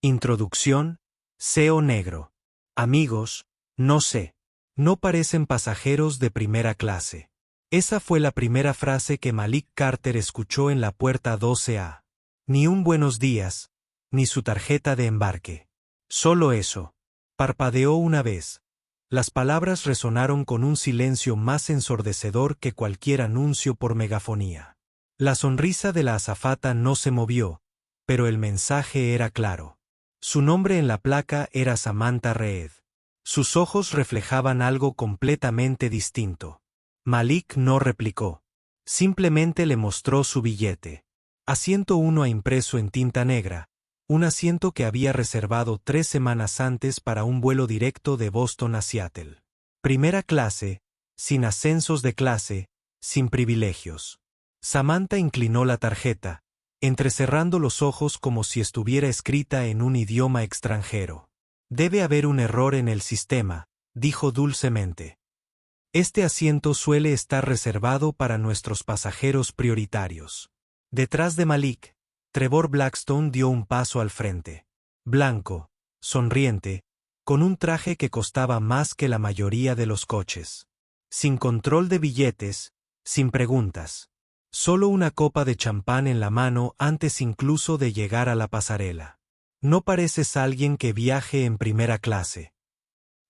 Introducción, SEO negro. Amigos, no sé. No parecen pasajeros de primera clase. Esa fue la primera frase que Malik Carter escuchó en la puerta 12A. Ni un buenos días, ni su tarjeta de embarque. Solo eso. Parpadeó una vez. Las palabras resonaron con un silencio más ensordecedor que cualquier anuncio por megafonía. La sonrisa de la azafata no se movió, pero el mensaje era claro. Su nombre en la placa era Samantha Reed. Sus ojos reflejaban algo completamente distinto. Malik no replicó. Simplemente le mostró su billete. Asiento 1 impreso en tinta negra, un asiento que había reservado 3 semanas antes para un vuelo directo de Boston a Seattle. Primera clase, sin ascensos de clase, sin privilegios. Samantha inclinó la tarjeta, entrecerrando los ojos como si estuviera escrita en un idioma extranjero. Debe haber un error en el sistema, dijo dulcemente. Este asiento suele estar reservado para nuestros pasajeros prioritarios. Detrás de Malik, Trevor Blackstone dio un paso al frente. Blanco, sonriente, con un traje que costaba más que la mayoría de los coches. Sin control de billetes, sin preguntas. Solo una copa de champán en la mano antes incluso de llegar a la pasarela. No pareces alguien que viaje en primera clase.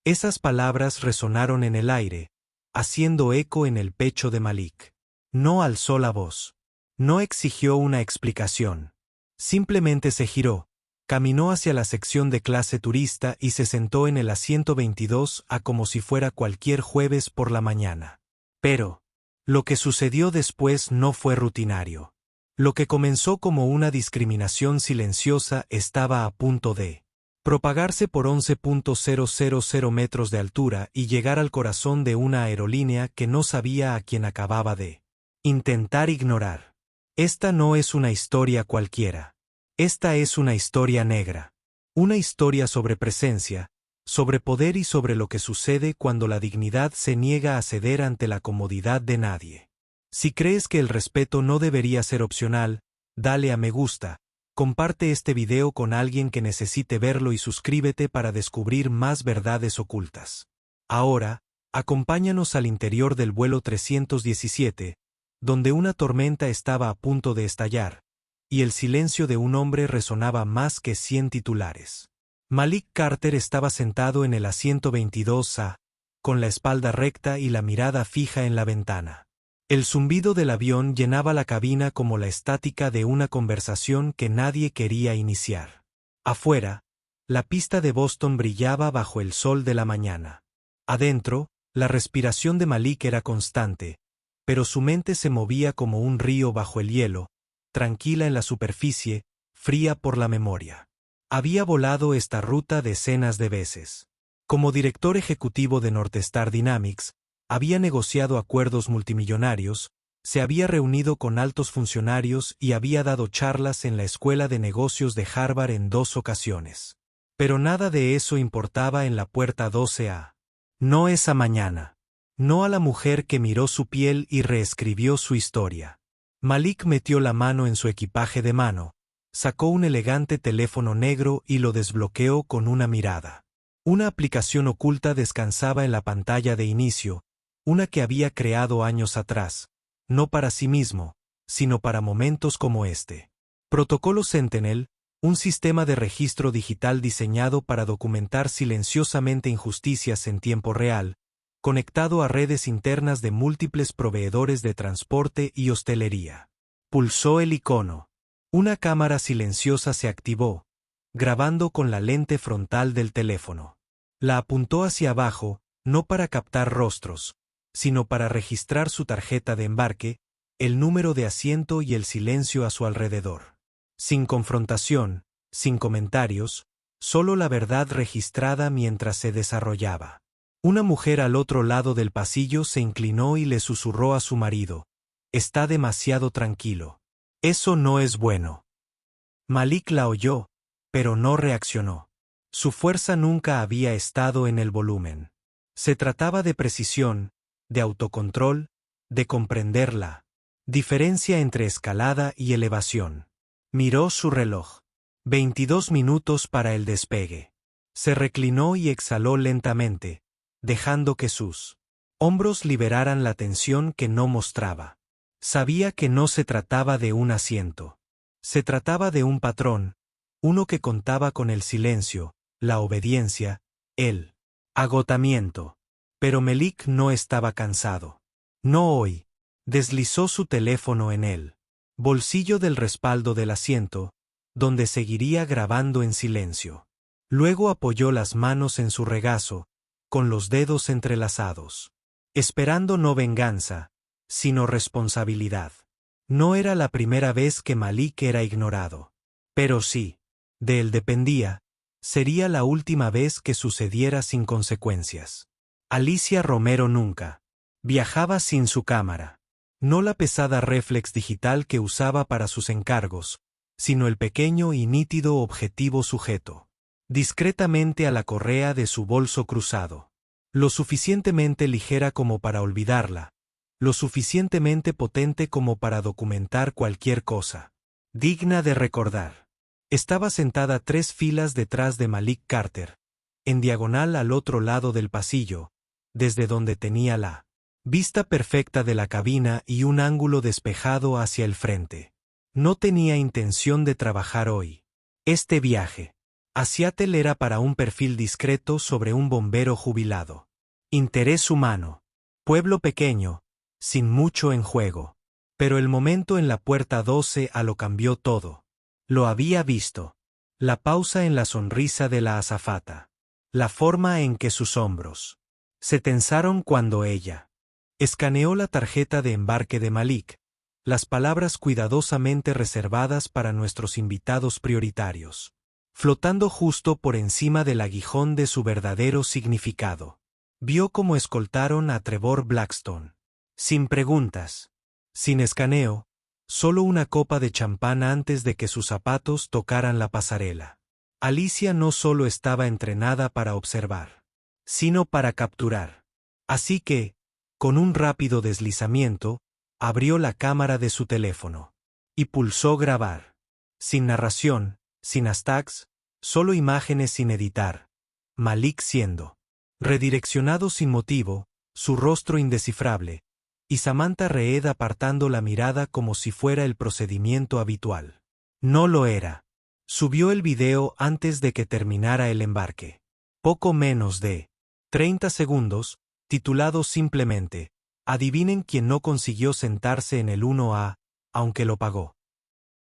Esas palabras resonaron en el aire, haciendo eco en el pecho de Malik. No alzó la voz. No exigió una explicación. Simplemente se giró, caminó hacia la sección de clase turista y se sentó en el asiento 22A como si fuera cualquier jueves por la mañana. Pero lo que sucedió después no fue rutinario. Lo que comenzó como una discriminación silenciosa estaba a punto de propagarse por 11.000 metros de altura y llegar al corazón de una aerolínea que no sabía a quién acababa de intentar ignorar. Esta no es una historia cualquiera. Esta es una historia negra. Una historia sobre presencia, sobre poder y sobre lo que sucede cuando la dignidad se niega a ceder ante la comodidad de nadie. Si crees que el respeto no debería ser opcional, dale a me gusta, comparte este video con alguien que necesite verlo y suscríbete para descubrir más verdades ocultas. Ahora, acompáñanos al interior del vuelo 317, donde una tormenta estaba a punto de estallar, y el silencio de un hombre resonaba más que 100 titulares. Malik Carter estaba sentado en el asiento 22A, con la espalda recta y la mirada fija en la ventana. El zumbido del avión llenaba la cabina como la estática de una conversación que nadie quería iniciar. Afuera, la pista de Boston brillaba bajo el sol de la mañana. Adentro, la respiración de Malik era constante, pero su mente se movía como un río bajo el hielo, tranquila en la superficie, fría por la memoria. Había volado esta ruta decenas de veces. Como director ejecutivo de Northstar Dynamics, había negociado acuerdos multimillonarios, se había reunido con altos funcionarios y había dado charlas en la Escuela de Negocios de Harvard en 2 ocasiones. Pero nada de eso importaba en la puerta 12A. No esa mañana. No a la mujer que miró su piel y reescribió su historia. Malik metió la mano en su equipaje de mano, sacó un elegante teléfono negro y lo desbloqueó con una mirada. Una aplicación oculta descansaba en la pantalla de inicio, una que había creado años atrás, no para sí mismo, sino para momentos como este. Protocolo Sentinel, un sistema de registro digital diseñado para documentar silenciosamente injusticias en tiempo real, conectado a redes internas de múltiples proveedores de transporte y hostelería. Pulsó el icono. Una cámara silenciosa se activó, grabando con la lente frontal del teléfono. La apuntó hacia abajo, no para captar rostros, sino para registrar su tarjeta de embarque, el número de asiento y el silencio a su alrededor. Sin confrontación, sin comentarios, solo la verdad registrada mientras se desarrollaba. Una mujer al otro lado del pasillo se inclinó y le susurró a su marido: «Está demasiado tranquilo. Eso no es bueno». Malik la oyó, pero no reaccionó. Su fuerza nunca había estado en el volumen. Se trataba de precisión, de autocontrol, de comprender la diferencia entre escalada y elevación. Miró su reloj. 22 minutos para el despegue. Se reclinó y exhaló lentamente, dejando que sus hombros liberaran la tensión que no mostraba. Sabía que no se trataba de un asiento. Se trataba de un patrón, uno que contaba con el silencio, la obediencia, el agotamiento. Pero Melik no estaba cansado. No hoy. Deslizó su teléfono en el bolsillo del respaldo del asiento, donde seguiría grabando en silencio. Luego apoyó las manos en su regazo, con los dedos entrelazados, esperando no venganza, sino responsabilidad. No era la primera vez que Malik era ignorado. Pero sí, de él dependía, sería la última vez que sucediera sin consecuencias. Alicia Romero nunca viajaba sin su cámara. No la pesada réflex digital que usaba para sus encargos, sino el pequeño y nítido objetivo sujeto discretamente a la correa de su bolso cruzado. Lo suficientemente ligera como para olvidarla, lo suficientemente potente como para documentar cualquier cosa digna de recordar. Estaba sentada 3 filas detrás de Malik Carter, en diagonal al otro lado del pasillo, desde donde tenía la vista perfecta de la cabina y un ángulo despejado hacia el frente. No tenía intención de trabajar hoy. Este viaje a Seattle era para un perfil discreto sobre un bombero jubilado. Interés humano. Pueblo pequeño, sin mucho en juego. Pero el momento en la puerta 12A lo cambió todo. Lo había visto. La pausa en la sonrisa de la azafata. La forma en que sus hombros se tensaron cuando ella escaneó la tarjeta de embarque de Malik, las palabras cuidadosamente reservadas para nuestros invitados prioritarios, flotando justo por encima del aguijón de su verdadero significado. Vio cómo escoltaron a Trevor Blackstone. Sin preguntas, sin escaneo, solo una copa de champán antes de que sus zapatos tocaran la pasarela. Alicia no solo estaba entrenada para observar, sino para capturar. Así que, con un rápido deslizamiento, abrió la cámara de su teléfono y pulsó grabar. Sin narración, sin hashtags, solo imágenes sin editar. Malik siendo redireccionado sin motivo, su rostro indescifrable, y Samantha Reed apartando la mirada como si fuera el procedimiento habitual. No lo era. Subió el video antes de que terminara el embarque. Poco menos de 30 segundos, titulado simplemente, adivinen quién no consiguió sentarse en el 1A, aunque lo pagó.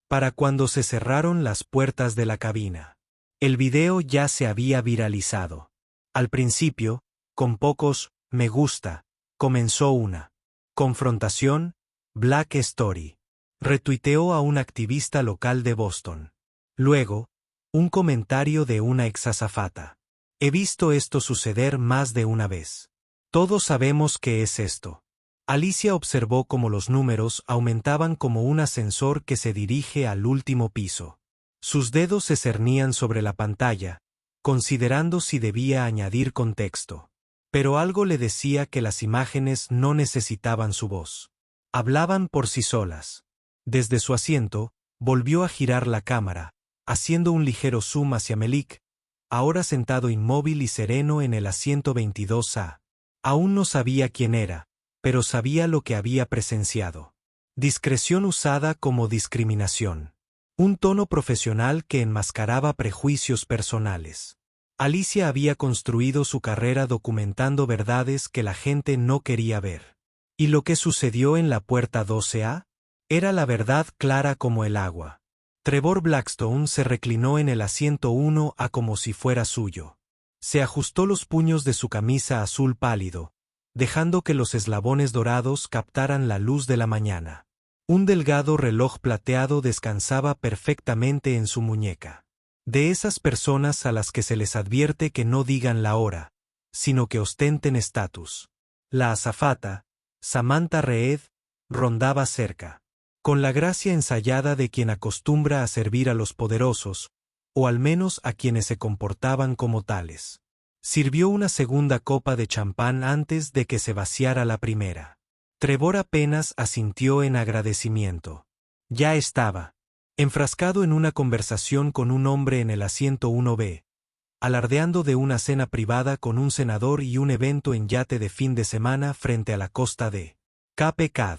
Para cuando se cerraron las puertas de la cabina. El video ya se había viralizado. Al principio, con pocos me gusta, comenzó una confrontación. Black Story retuiteó a un activista local de Boston. Luego, un comentario de una exazafata. He visto esto suceder más de una vez. Todos sabemos qué es esto. Alicia observó cómo los números aumentaban como un ascensor que se dirige al último piso. Sus dedos se cernían sobre la pantalla, considerando si debía añadir contexto. Pero algo le decía que las imágenes no necesitaban su voz. Hablaban por sí solas. Desde su asiento, volvió a girar la cámara, haciendo un ligero zoom hacia Melik, ahora sentado inmóvil y sereno en el asiento 22A. Aún no sabía quién era, pero sabía lo que había presenciado. Discreción usada como discriminación. Un tono profesional que enmascaraba prejuicios personales. Alicia había construido su carrera documentando verdades que la gente no quería ver. ¿Y lo que sucedió en la puerta 12A? Era la verdad clara como el agua. Trevor Blackstone se reclinó en el asiento 1A como si fuera suyo. Se ajustó los puños de su camisa azul pálido, dejando que los eslabones dorados captaran la luz de la mañana. Un delgado reloj plateado descansaba perfectamente en su muñeca. De esas personas a las que se les advierte que no digan la hora, sino que ostenten estatus. La azafata, Samantha Reed, rondaba cerca, con la gracia ensayada de quien acostumbra a servir a los poderosos, o al menos a quienes se comportaban como tales. Sirvió una segunda copa de champán antes de que se vaciara la primera. Trevor apenas asintió en agradecimiento. Ya estaba. enfrascado en una conversación con un hombre en el asiento 1B, alardeando de una cena privada con un senador y un evento en yate de fin de semana frente a la costa de Cape Cod.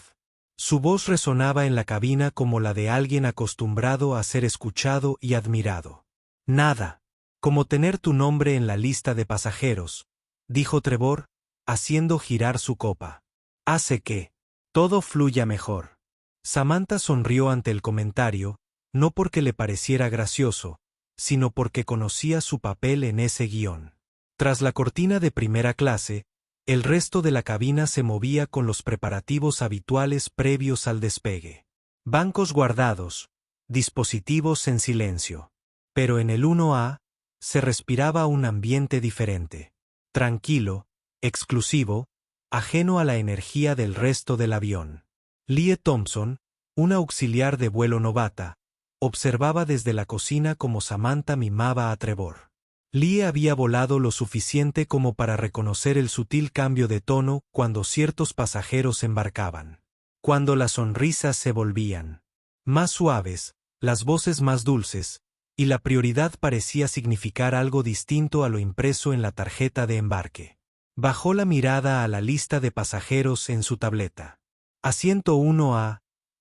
Su voz resonaba en la cabina como la de alguien acostumbrado a ser escuchado y admirado. Nada como tener tu nombre en la lista de pasajeros, dijo Trevor, haciendo girar su copa. Hace que todo fluya mejor. Samantha sonrió ante el comentario, no porque le pareciera gracioso, sino porque conocía su papel en ese guión. Tras la cortina de primera clase, el resto de la cabina se movía con los preparativos habituales previos al despegue. Bancos guardados, dispositivos en silencio. Pero en el 1A, se respiraba un ambiente diferente. Tranquilo, exclusivo, ajeno a la energía del resto del avión. Lie Thompson, una auxiliar de vuelo novata, observaba desde la cocina como Samantha mimaba a Trevor. Lie había volado lo suficiente como para reconocer el sutil cambio de tono cuando ciertos pasajeros embarcaban. Cuando las sonrisas se volvían más suaves, las voces más dulces, y la prioridad parecía significar algo distinto a lo impreso en la tarjeta de embarque. Bajó la mirada a la lista de pasajeros en su tableta. Asiento 1A,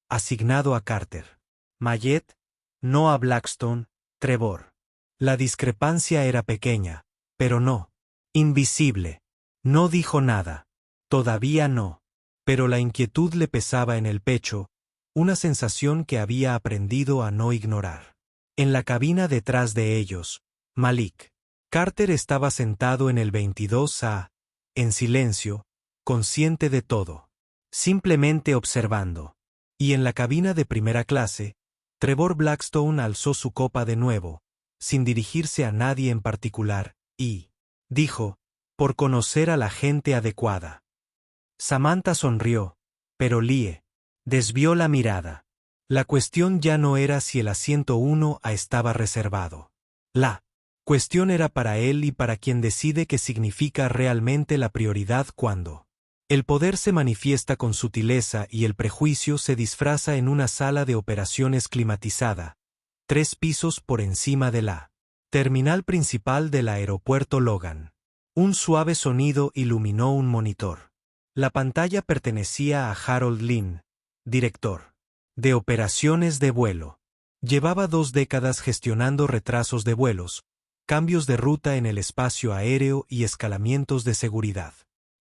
asignado a Carter. Mayette, no a Blackstone, Trevor. La discrepancia era pequeña, pero no invisible. No dijo nada. Todavía no. Pero la inquietud le pesaba en el pecho, una sensación que había aprendido a no ignorar. En la cabina detrás de ellos, Malik Carter estaba sentado en el 22A, en silencio, consciente de todo. Simplemente observando. Y en la cabina de primera clase, Trevor Blackstone alzó su copa de nuevo, sin dirigirse a nadie en particular, y dijo, por conocer a la gente adecuada. Samantha sonrió, pero Lie desvió la mirada. La cuestión ya no era si el asiento 1A estaba reservado. La cuestión era para él y para quien decide qué significa realmente la prioridad cuando el poder se manifiesta con sutileza y el prejuicio se disfraza en una sala de operaciones climatizada, 3 pisos por encima de la terminal principal del aeropuerto Logan. Un suave sonido iluminó un monitor. La pantalla pertenecía a Harold Lynn, director de operaciones de vuelo. Llevaba 2 décadas gestionando retrasos de vuelos, cambios de ruta en el espacio aéreo y escalamientos de seguridad.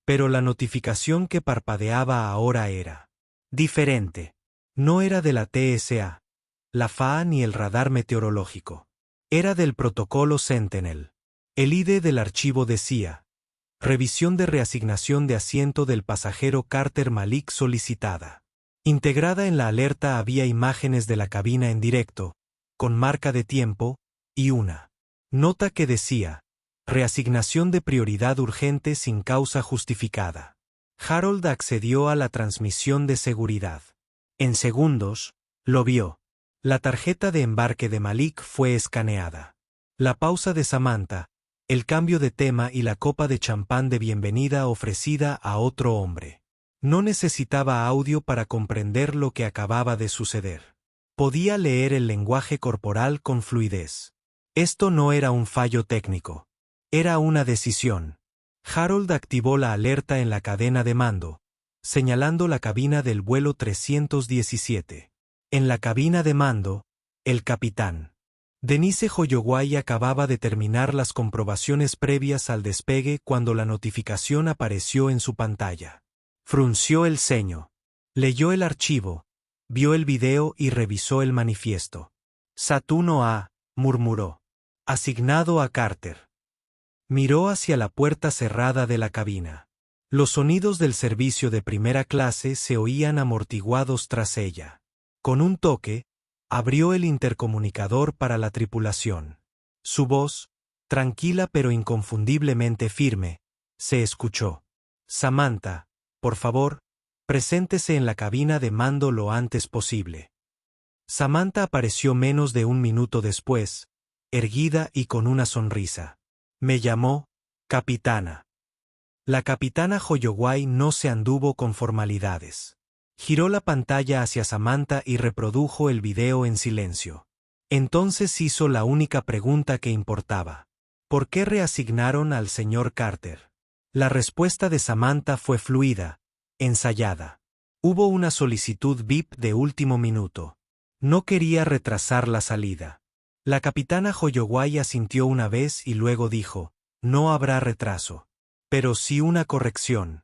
Pero la notificación que parpadeaba ahora era diferente. No era de la TSA, la FAA ni el radar meteorológico. Era del protocolo Sentinel. El ID del archivo decía: revisión de reasignación de asiento del pasajero Carter Malik solicitada. Integrada en la alerta había imágenes de la cabina en directo, con marca de tiempo, y una nota que decía: reasignación de prioridad urgente sin causa justificada. Harold accedió a la transmisión de seguridad. En segundos, lo vio. La tarjeta de embarque de Malik fue escaneada. La pausa de Samantha, el cambio de tema y la copa de champán de bienvenida ofrecida a otro hombre. No necesitaba audio para comprender lo que acababa de suceder. Podía leer el lenguaje corporal con fluidez. Esto no era un fallo técnico. Era una decisión. Harold activó la alerta en la cadena de mando, señalando la cabina del vuelo 317. En la cabina de mando, el capitán Denise Holloway acababa de terminar las comprobaciones previas al despegue cuando la notificación apareció en su pantalla. Frunció el ceño. Leyó el archivo, vio el video y revisó el manifiesto. Saturno A, murmuró. Asignado a Carter. Miró hacia la puerta cerrada de la cabina. Los sonidos del servicio de primera clase se oían amortiguados tras ella. Con un toque, abrió el intercomunicador para la tripulación. Su voz, tranquila pero inconfundiblemente firme, se escuchó. Samantha, por favor, preséntese en la cabina de mando lo antes posible. Samantha apareció menos de un minuto después, erguida y con una sonrisa. Me llamó capitana. La capitana Holloway no se anduvo con formalidades. Giró la pantalla hacia Samantha y reprodujo el video en silencio. Entonces hizo la única pregunta que importaba. ¿Por qué reasignaron al señor Carter? La respuesta de Samantha fue fluida, ensayada. Hubo una solicitud VIP de último minuto. No quería retrasar la salida. La capitana Holloway asintió una vez y luego dijo, no habrá retraso. Pero sí una corrección.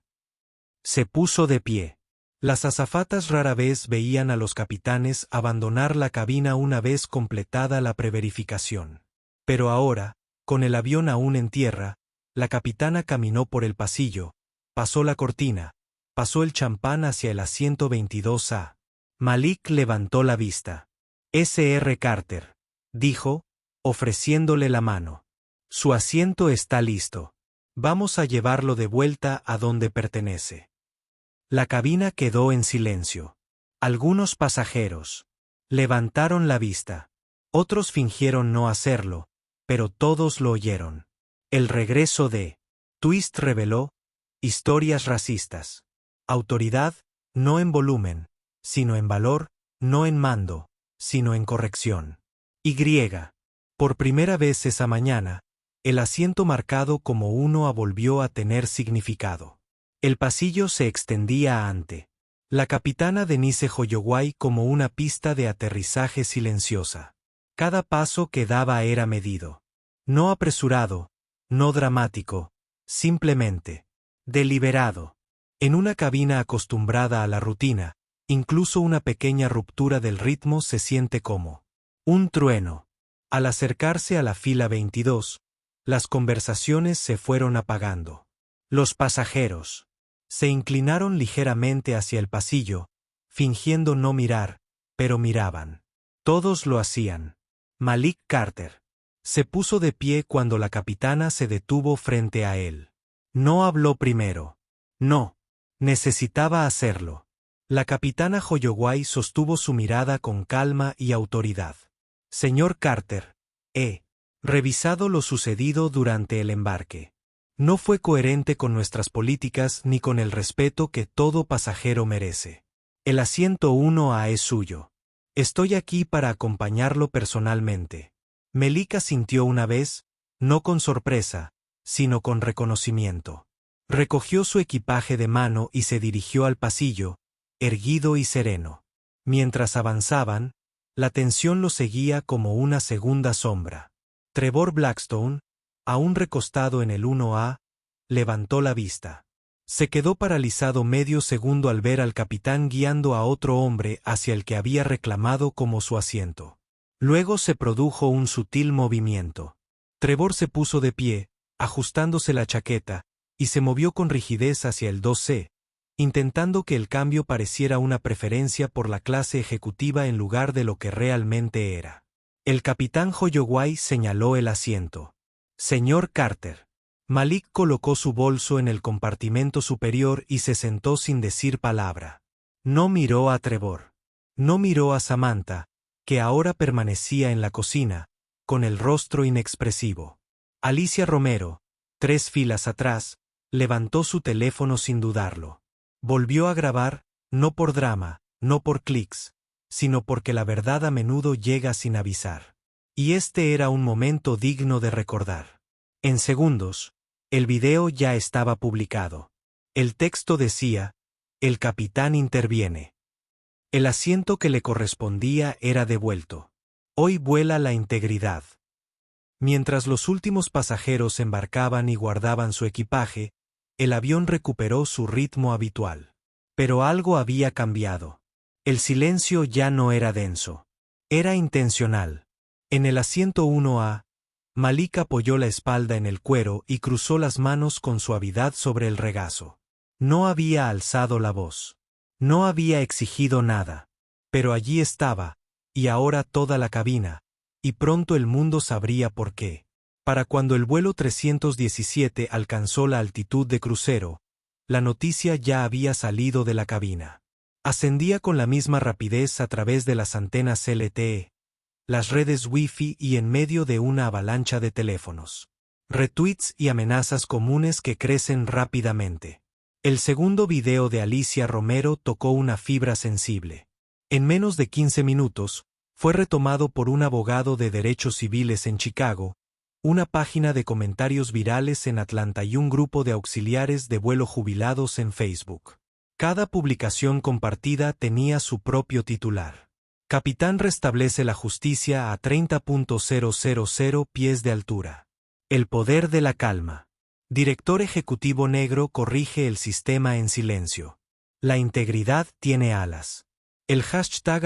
Se puso de pie. Las azafatas rara vez veían a los capitanes abandonar la cabina una vez completada la preverificación. Pero ahora, con el avión aún en tierra, la capitana caminó por el pasillo, pasó la cortina, pasó el champán hacia el asiento 22A. Malik levantó la vista. Sr. Carter, dijo, ofreciéndole la mano. Su asiento está listo. Vamos a llevarlo de vuelta a donde pertenece. La cabina quedó en silencio. Algunos pasajeros levantaron la vista. Otros fingieron no hacerlo, pero todos lo oyeron. El regreso de Twist reveló historias racistas. Autoridad, no en volumen, sino en valor, no en mando, sino en corrección. Y. Por primera vez esa mañana, el asiento marcado como 1A volvió a tener significado. El pasillo se extendía ante la capitana Denise Holloway como una pista de aterrizaje silenciosa. Cada paso que daba era medido. No apresurado, no dramático, simplemente deliberado. En una cabina acostumbrada a la rutina, incluso una pequeña ruptura del ritmo se siente como un trueno. Al acercarse a la fila 22, las conversaciones se fueron apagando. Los pasajeros se inclinaron ligeramente hacia el pasillo, fingiendo no mirar, pero miraban. Todos lo hacían. Malik Carter se puso de pie cuando la capitana se detuvo frente a él. No habló primero. No. Necesitaba hacerlo. La capitana Holloway sostuvo su mirada con calma y autoridad. Señor Carter, he revisado lo sucedido durante el embarque. No fue coherente con nuestras políticas ni con el respeto que todo pasajero merece. El asiento 1A es suyo. Estoy aquí para acompañarlo personalmente. Melika sintió una vez, no con sorpresa, sino con reconocimiento. Recogió su equipaje de mano y se dirigió al pasillo, erguido y sereno. Mientras avanzaban, la tensión lo seguía como una segunda sombra. Trevor Blackstone, aún recostado en el 1A, levantó la vista. Se quedó paralizado medio segundo al ver al capitán guiando a otro hombre hacia el que había reclamado como su asiento. Luego se produjo un sutil movimiento. Trevor se puso de pie, ajustándose la chaqueta, y se movió con rigidez hacia el 2C, intentando que el cambio pareciera una preferencia por la clase ejecutiva en lugar de lo que realmente era. El capitán Holloway señaló el asiento. Señor Carter. Malik colocó su bolso en el compartimento superior y se sentó sin decir palabra. No miró a Trevor. No miró a Samantha, que ahora permanecía en la cocina, con el rostro inexpresivo. Alicia Romero, 3 filas atrás, levantó su teléfono sin dudarlo. Volvió a grabar, no por drama, no por clics, sino porque la verdad a menudo llega sin avisar. Y este era un momento digno de recordar. En segundos, el video ya estaba publicado. El texto decía, el capitán interviene. El asiento que le correspondía era devuelto. Hoy vuela la integridad. Mientras los últimos pasajeros embarcaban y guardaban su equipaje, el avión recuperó su ritmo habitual. Pero algo había cambiado. El silencio ya no era denso. Era intencional. En el asiento 1A, Malik apoyó la espalda en el cuero y cruzó las manos con suavidad sobre el regazo. No había alzado la voz. No había exigido nada. Pero allí estaba, y ahora toda la cabina, y pronto el mundo sabría por qué. Para cuando el vuelo 317 alcanzó la altitud de crucero, la noticia ya había salido de la cabina. Ascendía con la misma rapidez a través de las antenas LTE, las redes Wi-Fi y en medio de una avalancha de teléfonos. Retweets y amenazas comunes que crecen rápidamente. El segundo video de Alicia Romero tocó una fibra sensible. En menos de 15 minutos, fue retomado por un abogado de derechos civiles en Chicago, una página de comentarios virales en Atlanta y un grupo de auxiliares de vuelo jubilados en Facebook. Cada publicación compartida tenía su propio titular. Capitán restablece la justicia a 30.000 pies de altura. El poder de la calma. Director ejecutivo negro corrige el sistema en silencio. La integridad tiene alas. El hashtag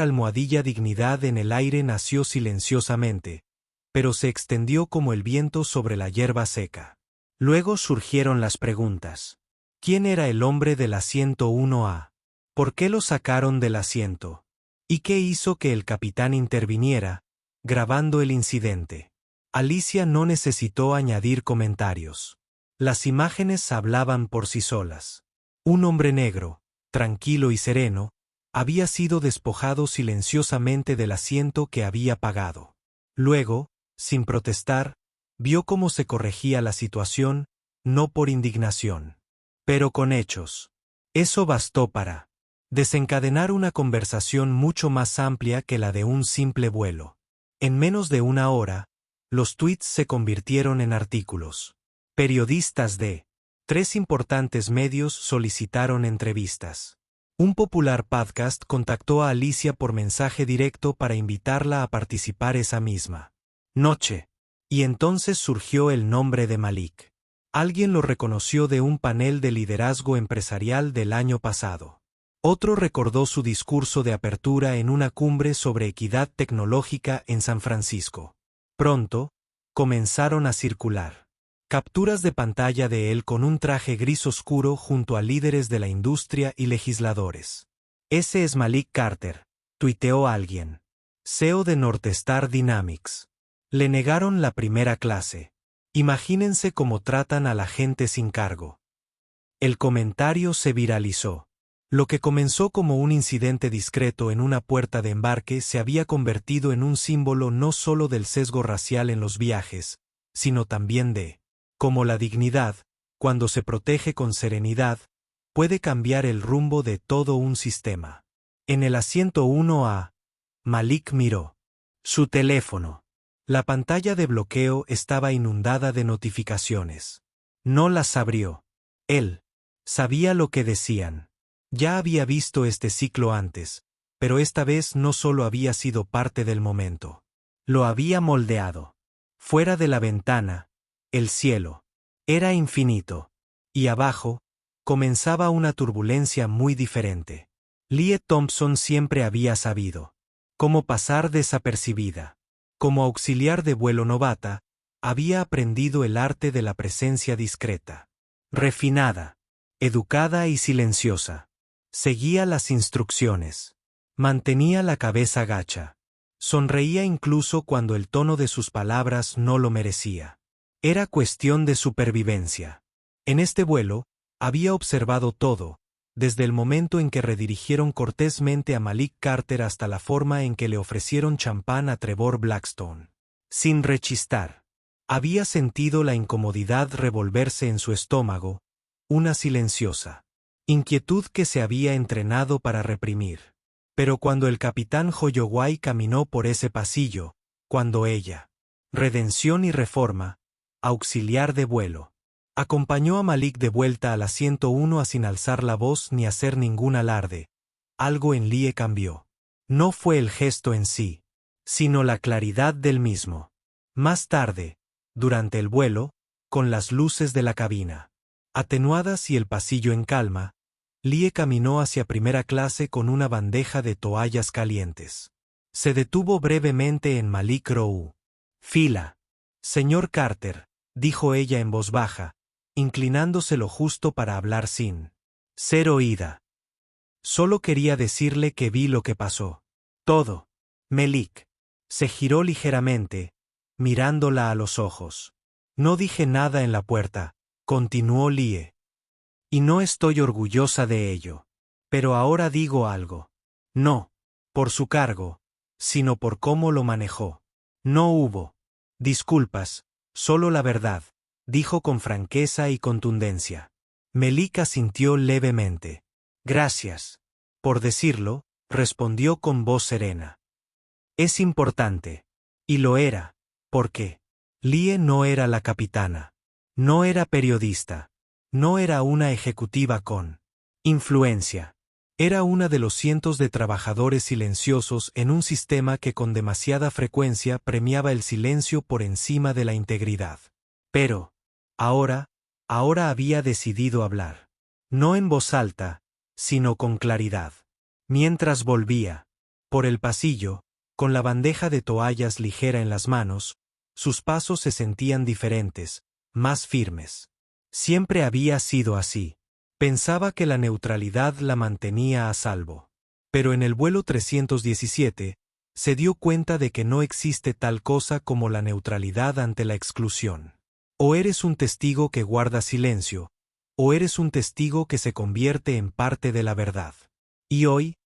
#dignidad en el aire nació silenciosamente, pero se extendió como el viento sobre la hierba seca. Luego surgieron las preguntas. ¿Quién era el hombre del asiento 1A? ¿Por qué lo sacaron del asiento? ¿Y qué hizo que el capitán interviniera, grabando el incidente? Alicia no necesitó añadir comentarios. Las imágenes hablaban por sí solas. Un hombre negro, tranquilo y sereno, había sido despojado silenciosamente del asiento que había pagado. Luego, sin protestar, vio cómo se corregía la situación, no por indignación, pero con hechos. Eso bastó para desencadenar una conversación mucho más amplia que la de un simple vuelo. En menos de una hora, los tweets se convirtieron en artículos. Periodistas de 3 importantes medios solicitaron entrevistas. Un popular podcast contactó a Alicia por mensaje directo para invitarla a participar esa misma noche. Y entonces surgió el nombre de Malik. Alguien lo reconoció de un panel de liderazgo empresarial del año pasado. Otro recordó su discurso de apertura en una cumbre sobre equidad tecnológica en San Francisco. Pronto, comenzaron a circular capturas de pantalla de él con un traje gris oscuro junto a líderes de la industria y legisladores. Ese es Malik Carter, tuiteó alguien. CEO de Northstar Dynamics. Le negaron la primera clase. Imagínense cómo tratan a la gente sin cargo. El comentario se viralizó. Lo que comenzó como un incidente discreto en una puerta de embarque se había convertido en un símbolo no solo del sesgo racial en los viajes, sino también de cómo la dignidad, cuando se protege con serenidad, puede cambiar el rumbo de todo un sistema. En el asiento 1A, Malik miró su teléfono. La pantalla de bloqueo estaba inundada de notificaciones. No las abrió. Él sabía lo que decían. Ya había visto este ciclo antes, pero esta vez no solo había sido parte del momento. Lo había moldeado. Fuera de la ventana, el cielo era infinito, y abajo, comenzaba una turbulencia muy diferente. Lie Thompson siempre había sabido cómo pasar desapercibida. Como auxiliar de vuelo novata, había aprendido el arte de la presencia discreta. Refinada, educada y silenciosa. Seguía las instrucciones. Mantenía la cabeza gacha. Sonreía incluso cuando el tono de sus palabras no lo merecía. Era cuestión de supervivencia. En este vuelo, había observado todo, desde el momento en que redirigieron cortésmente a Malik Carter hasta la forma en que le ofrecieron champán a Trevor Blackstone. Sin rechistar. Había sentido la incomodidad revolverse en su estómago, una silenciosa inquietud que se había entrenado para reprimir. Pero cuando el capitán Holloway caminó por ese pasillo, cuando ella, redención y reforma, auxiliar de vuelo, acompañó a Malik de vuelta al asiento 1A sin alzar la voz ni hacer ningún alarde, algo en Lie cambió. No fue el gesto en sí, sino la claridad del mismo. Más tarde, durante el vuelo, con las luces de la cabina atenuadas y el pasillo en calma, Lie caminó hacia primera clase con una bandeja de toallas calientes. Se detuvo brevemente en Malik Row. Fila. Señor Carter, dijo ella en voz baja, inclinándose lo justo para hablar sin ser oída. Solo quería decirle que vi lo que pasó. Todo. Malik se giró ligeramente, mirándola a los ojos. No dije nada en la puerta, continuó Lie. Y no estoy orgullosa de ello. Pero ahora digo algo. No, por su cargo, sino por cómo lo manejó. No hubo disculpas, solo la verdad, dijo con franqueza y contundencia. Malik asintió levemente. Gracias. Por decirlo, respondió con voz serena. Es importante. Y lo era. ¿Por qué? Lie no era la capitana. No era periodista. No era una ejecutiva con influencia. Era una de los cientos de trabajadores silenciosos en un sistema que con demasiada frecuencia premiaba el silencio por encima de la integridad. Pero, ahora había decidido hablar. No en voz alta, sino con claridad. Mientras volvía por el pasillo, con la bandeja de toallas ligera en las manos, sus pasos se sentían diferentes, más firmes. Siempre había sido así. Pensaba que la neutralidad la mantenía a salvo. Pero en el vuelo 317, se dio cuenta de que no existe tal cosa como la neutralidad ante la exclusión. O eres un testigo que guarda silencio, o eres un testigo que se convierte en parte de la verdad. Y hoy,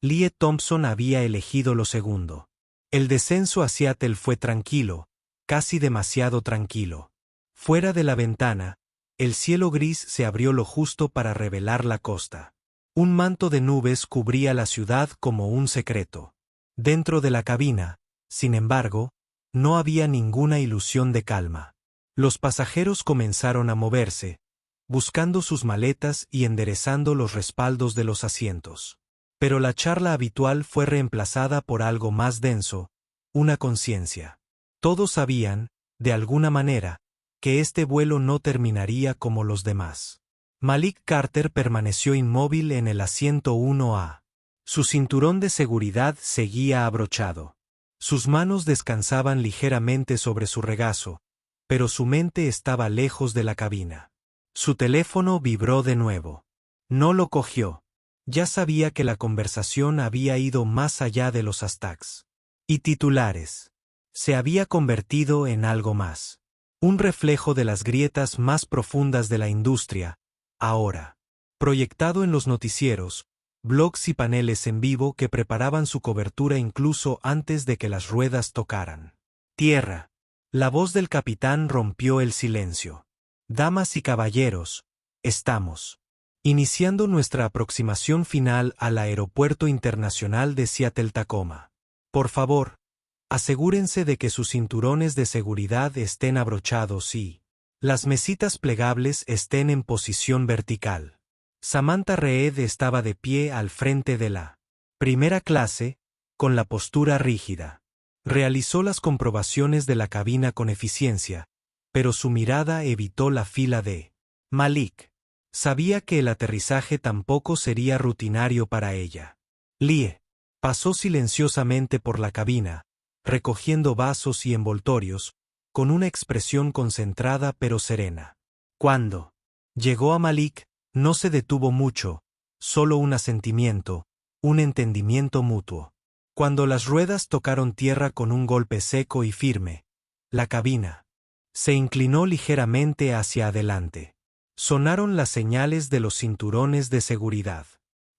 Lie Thompson había elegido lo segundo. El descenso a Seattle fue tranquilo, casi demasiado tranquilo. Fuera de la ventana, el cielo gris se abrió lo justo para revelar la costa. Un manto de nubes cubría la ciudad como un secreto. Dentro de la cabina, sin embargo, no había ninguna ilusión de calma. Los pasajeros comenzaron a moverse, buscando sus maletas y enderezando los respaldos de los asientos. Pero la charla habitual fue reemplazada por algo más denso, una conciencia. Todos sabían, de alguna manera, que este vuelo no terminaría como los demás. Malik Carter permaneció inmóvil en el asiento 1A. Su cinturón de seguridad seguía abrochado. Sus manos descansaban ligeramente sobre su regazo, pero su mente estaba lejos de la cabina. Su teléfono vibró de nuevo. No lo cogió. Ya sabía que la conversación había ido más allá de los hashtags y titulares. Se había convertido en algo más. Un reflejo de las grietas más profundas de la industria, ahora. Proyectado en los noticieros, blogs y paneles en vivo que preparaban su cobertura incluso antes de que las ruedas tocaran tierra. La voz del capitán rompió el silencio. Damas y caballeros, estamos iniciando nuestra aproximación final al Aeropuerto Internacional de Seattle-Tacoma. Por favor, asegúrense de que sus cinturones de seguridad estén abrochados y las mesitas plegables estén en posición vertical. Samantha Reed estaba de pie al frente de la primera clase, con la postura rígida. Realizó las comprobaciones de la cabina con eficiencia, pero su mirada evitó la fila de Malik. Sabía que el aterrizaje tampoco sería rutinario para ella. Lie pasó silenciosamente por la cabina, recogiendo vasos y envoltorios, con una expresión concentrada pero serena. Cuando llegó a Malik, no se detuvo mucho, solo un asentimiento, un entendimiento mutuo. Cuando las ruedas tocaron tierra con un golpe seco y firme, la cabina se inclinó ligeramente hacia adelante. Sonaron las señales de los cinturones de seguridad.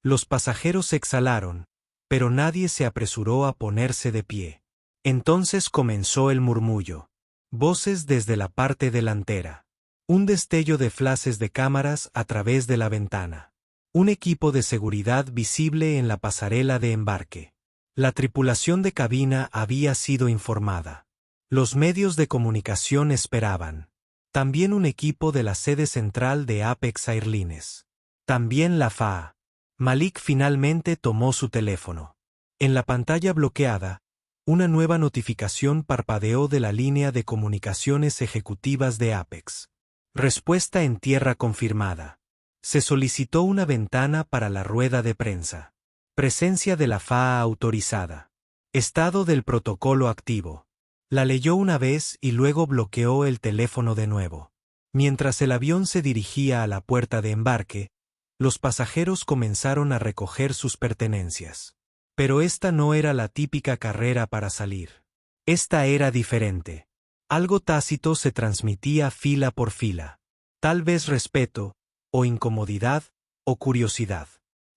Los pasajeros exhalaron, pero nadie se apresuró a ponerse de pie. Entonces comenzó el murmullo. Voces desde la parte delantera. Un destello de flashes de cámaras a través de la ventana. Un equipo de seguridad visible en la pasarela de embarque. La tripulación de cabina había sido informada. Los medios de comunicación esperaban. También un equipo de la sede central de Apex Airlines. También la FAA. Malik finalmente tomó su teléfono. En la pantalla bloqueada, una nueva notificación parpadeó de la línea de comunicaciones ejecutivas de Apex. Respuesta en tierra confirmada. Se solicitó una ventana para la rueda de prensa. Presencia de la FAA autorizada. Estado del protocolo activo. La leyó una vez y luego bloqueó el teléfono de nuevo. Mientras el avión se dirigía a la puerta de embarque, los pasajeros comenzaron a recoger sus pertenencias. Pero esta no era la típica carrera para salir. Esta era diferente. Algo tácito se transmitía fila por fila. Tal vez respeto, o incomodidad, o curiosidad.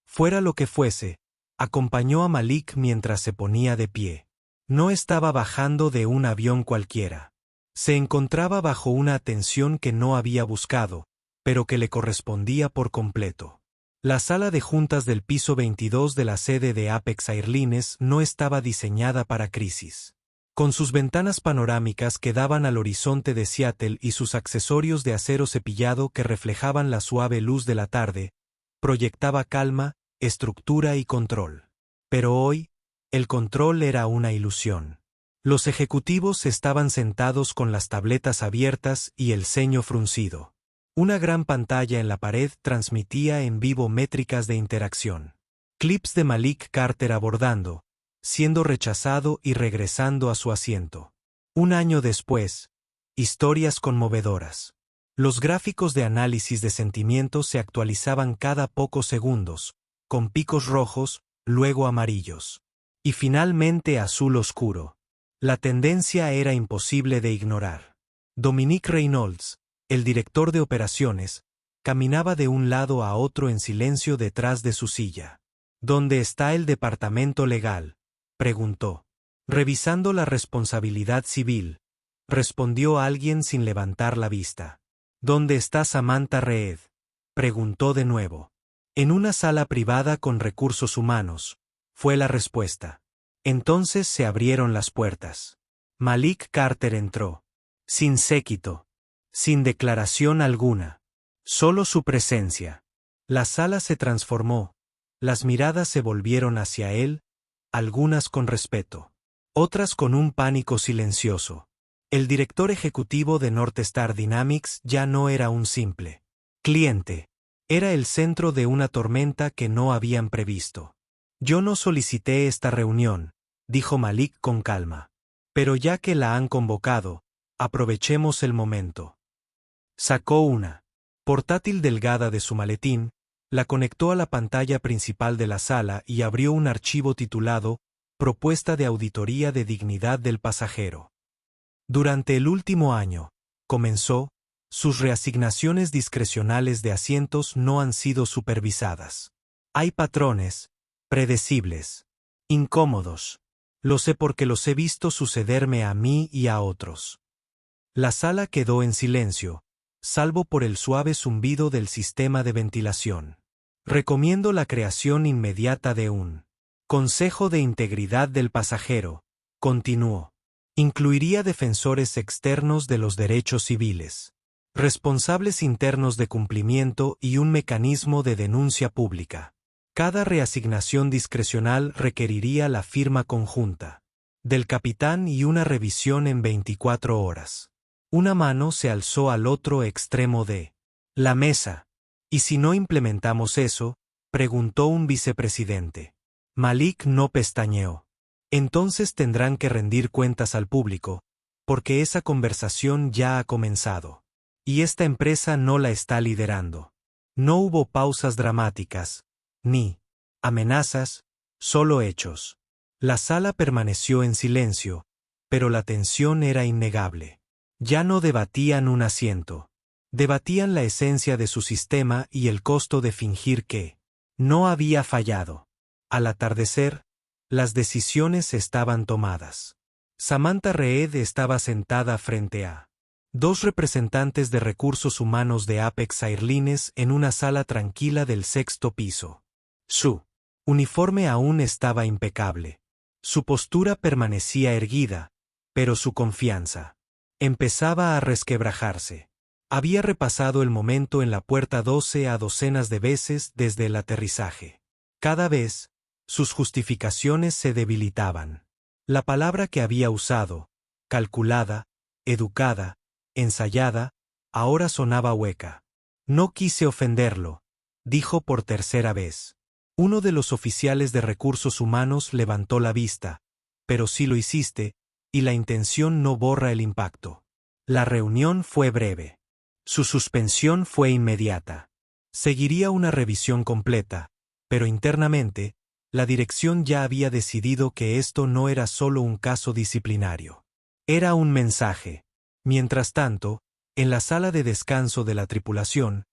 Fuera lo que fuese, acompañó a Malik mientras se ponía de pie. No estaba bajando de un avión cualquiera. Se encontraba bajo una atención que no había buscado, pero que le correspondía por completo. La sala de juntas del piso 22 de la sede de Apex Airlines no estaba diseñada para crisis. Con sus ventanas panorámicas que daban al horizonte de Seattle y sus accesorios de acero cepillado que reflejaban la suave luz de la tarde, proyectaba calma, estructura y control. Pero hoy, el control era una ilusión. Los ejecutivos estaban sentados con las tabletas abiertas y el ceño fruncido. Una gran pantalla en la pared transmitía en vivo métricas de interacción. Clips de Malik Carter abordando, siendo rechazado y regresando a su asiento. Un año después, historias conmovedoras. Los gráficos de análisis de sentimientos se actualizaban cada pocos segundos, con picos rojos, luego amarillos. Y finalmente azul oscuro. La tendencia era imposible de ignorar. Dominique Reynolds, el director de operaciones, caminaba de un lado a otro en silencio detrás de su silla. ¿Dónde está el departamento legal?, preguntó. Revisando la responsabilidad civil, respondió alguien sin levantar la vista. ¿Dónde está Samantha Reed?, preguntó de nuevo. En una sala privada con recursos humanos, fue la respuesta. Entonces se abrieron las puertas. Malik Carter entró. Sin séquito. Sin declaración alguna. Solo su presencia. La sala se transformó. Las miradas se volvieron hacia él, algunas con respeto, otras con un pánico silencioso. El director ejecutivo de North Star Dynamics ya no era un simple cliente. Era el centro de una tormenta que no habían previsto. Yo no solicité esta reunión, dijo Malik con calma. Pero ya que la han convocado, aprovechemos el momento. Sacó una portátil delgada de su maletín, la conectó a la pantalla principal de la sala y abrió un archivo titulado Propuesta de Auditoría de Dignidad del Pasajero. Durante el último año, comenzó, sus reasignaciones discrecionales de asientos no han sido supervisadas. Hay patrones, predecibles, incómodos. Lo sé porque los he visto sucederme a mí y a otros. La sala quedó en silencio, salvo por el suave zumbido del sistema de ventilación. Recomiendo la creación inmediata de un Consejo de Integridad del Pasajero, continuó. Incluiría defensores externos de los derechos civiles, responsables internos de cumplimiento y un mecanismo de denuncia pública. Cada reasignación discrecional requeriría la firma conjunta del capitán y una revisión en 24 horas. Una mano se alzó al otro extremo de la mesa. ¿Y si no implementamos eso?, preguntó un vicepresidente. Malik no pestañeó. Entonces tendrán que rendir cuentas al público, porque esa conversación ya ha comenzado. Y esta empresa no la está liderando. No hubo pausas dramáticas, ni amenazas, solo hechos. La sala permaneció en silencio, pero la tensión era innegable. Ya no debatían un asiento. Debatían la esencia de su sistema y el costo de fingir que no había fallado. Al atardecer, las decisiones estaban tomadas. Samantha Reed estaba sentada frente a dos representantes de recursos humanos de Apex Airlines en una sala tranquila del sexto piso. Su uniforme aún estaba impecable. Su postura permanecía erguida, pero su confianza empezaba a resquebrajarse. Había repasado el momento en la puerta 12 a docenas de veces desde el aterrizaje. Cada vez, sus justificaciones se debilitaban. La palabra que había usado, calculada, educada, ensayada, ahora sonaba hueca. No quise ofenderlo, dijo por tercera vez. Uno de los oficiales de recursos humanos levantó la vista, pero sí lo hiciste, y la intención no borra el impacto. La reunión fue breve. Su suspensión fue inmediata. Seguiría una revisión completa, pero internamente, la dirección ya había decidido que esto no era solo un caso disciplinario. Era un mensaje. Mientras tanto, en la sala de descanso de la tripulación,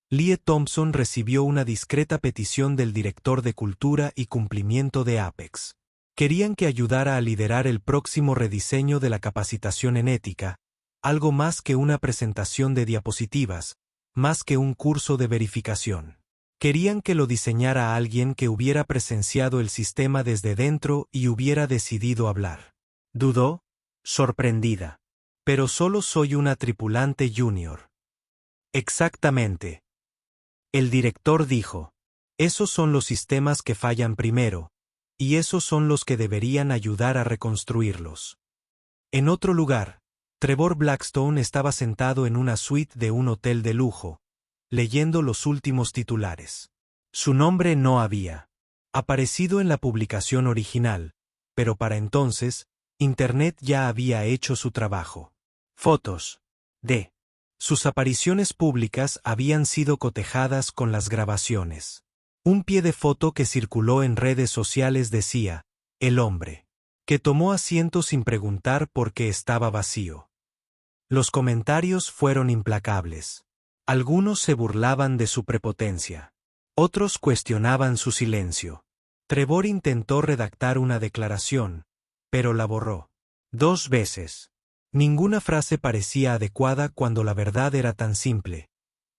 Lie Thompson recibió una discreta petición del director de Cultura y Cumplimiento de Apex. Querían que ayudara a liderar el próximo rediseño de la capacitación en ética, algo más que una presentación de diapositivas, más que un curso de verificación. Querían que lo diseñara alguien que hubiera presenciado el sistema desde dentro y hubiera decidido hablar. Dudó, sorprendida. Pero solo soy una tripulante junior. Exactamente. El director dijo. Esos son los sistemas que fallan primero, y esos son los que deberían ayudar a reconstruirlos. En otro lugar, Trevor Blackstone estaba sentado en una suite de un hotel de lujo, leyendo los últimos titulares. Su nombre no había aparecido en la publicación original, pero para entonces, Internet ya había hecho su trabajo. Fotos de sus apariciones públicas habían sido cotejadas con las grabaciones. Un pie de foto que circuló en redes sociales decía, el hombre, que tomó asiento sin preguntar por qué estaba vacío. Los comentarios fueron implacables. Algunos se burlaban de su prepotencia. Otros cuestionaban su silencio. Trevor intentó redactar una declaración, pero la borró 2 veces. Ninguna frase parecía adecuada cuando la verdad era tan simple.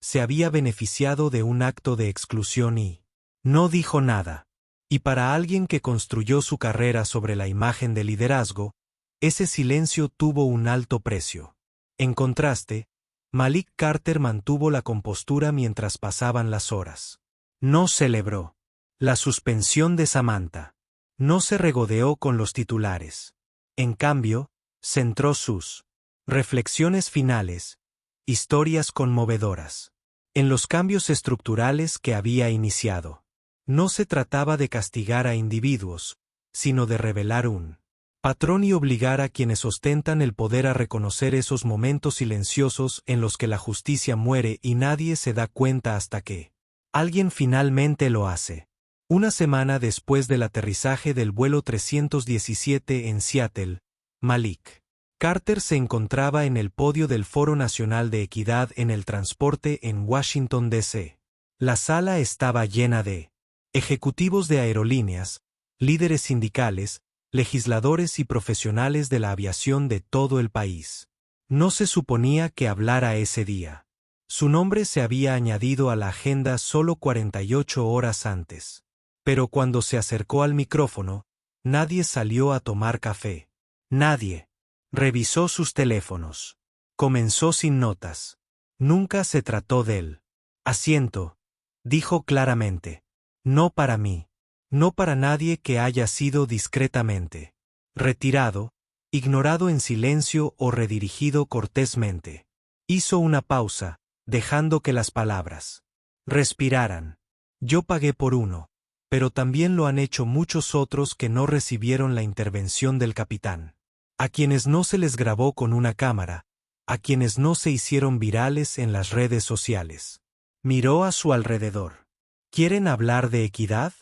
Se había beneficiado de un acto de exclusión y no dijo nada. Y para alguien que construyó su carrera sobre la imagen de liderazgo, ese silencio tuvo un alto precio. En contraste, Malik Carter mantuvo la compostura mientras pasaban las horas. No celebró la suspensión de Samantha. No se regodeó con los titulares. En cambio, centró sus reflexiones finales, historias conmovedoras, en los cambios estructurales que había iniciado. No se trataba de castigar a individuos, sino de revelar un patrón y obligar a quienes ostentan el poder a reconocer esos momentos silenciosos en los que la justicia muere y nadie se da cuenta hasta que alguien finalmente lo hace. Una semana después del aterrizaje del vuelo 317 en Seattle, Malik Carter se encontraba en el podio del Foro Nacional de Equidad en el Transporte en Washington, D.C. La sala estaba llena de ejecutivos de aerolíneas, líderes sindicales, legisladores y profesionales de la aviación de todo el país. No se suponía que hablara ese día. Su nombre se había añadido a la agenda solo 48 horas antes. Pero cuando se acercó al micrófono, nadie salió a tomar café. Nadie. Revisó sus teléfonos. Comenzó sin notas. Nunca se trató del asiento, dijo claramente. No para mí. No para nadie que haya sido discretamente retirado, ignorado en silencio o redirigido cortésmente. Hizo una pausa, dejando que las palabras respiraran. Yo pagué por uno, pero también lo han hecho muchos otros que no recibieron la intervención del capitán. A quienes no se les grabó con una cámara, a quienes no se hicieron virales en las redes sociales. Miró a su alrededor. ¿Quieren hablar de equidad?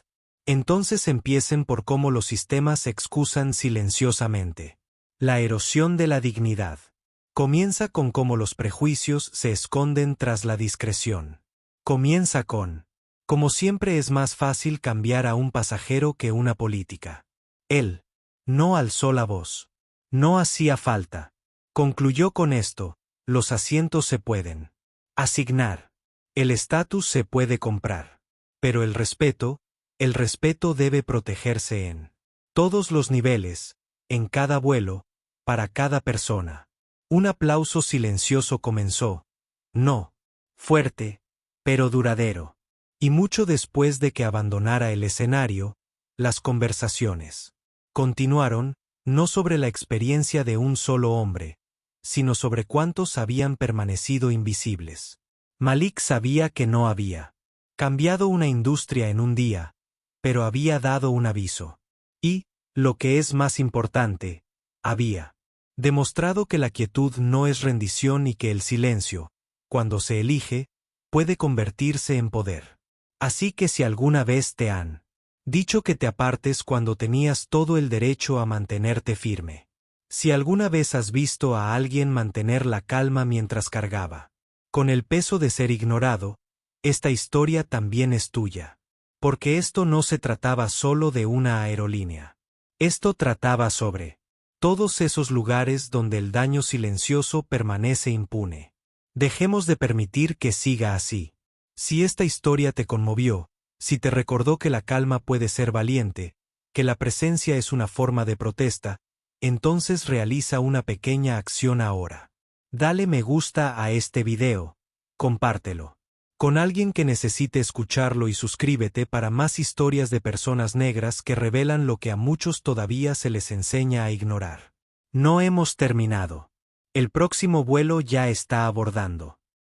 Entonces empiecen por cómo los sistemas se excusan silenciosamente. La erosión de la dignidad comienza con cómo los prejuicios se esconden tras la discreción. Comienza con como siempre es más fácil cambiar a un pasajero que una política. Él no alzó la voz. No hacía falta. Concluyó con esto, los asientos se pueden asignar. El estatus se puede comprar. Pero el respeto debe protegerse en todos los niveles, en cada vuelo, para cada persona. Un aplauso silencioso comenzó. No fuerte, pero duradero. Y mucho después de que abandonara el escenario, las conversaciones continuaron, no sobre la experiencia de un solo hombre, sino sobre cuántos habían permanecido invisibles. Malik sabía que no había cambiado una industria en un día, pero había dado un aviso. Y, lo que es más importante, había demostrado que la quietud no es rendición y que el silencio, cuando se elige, puede convertirse en poder. Así que si alguna vez te han dicho que te apartes cuando tenías todo el derecho a mantenerte firme. Si alguna vez has visto a alguien mantener la calma mientras cargaba con el peso de ser ignorado, esta historia también es tuya. Porque esto no se trataba solo de una aerolínea. Esto trataba sobre todos esos lugares donde el daño silencioso permanece impune. Dejemos de permitir que siga así. Si esta historia te conmovió, si te recordó que la calma puede ser valiente, que la presencia es una forma de protesta, entonces realiza una pequeña acción ahora. Dale me gusta a este video. Compártelo con alguien que necesite escucharlo y suscríbete para más historias de personas negras que revelan lo que a muchos todavía se les enseña a ignorar. No hemos terminado. El próximo vuelo ya está abordando.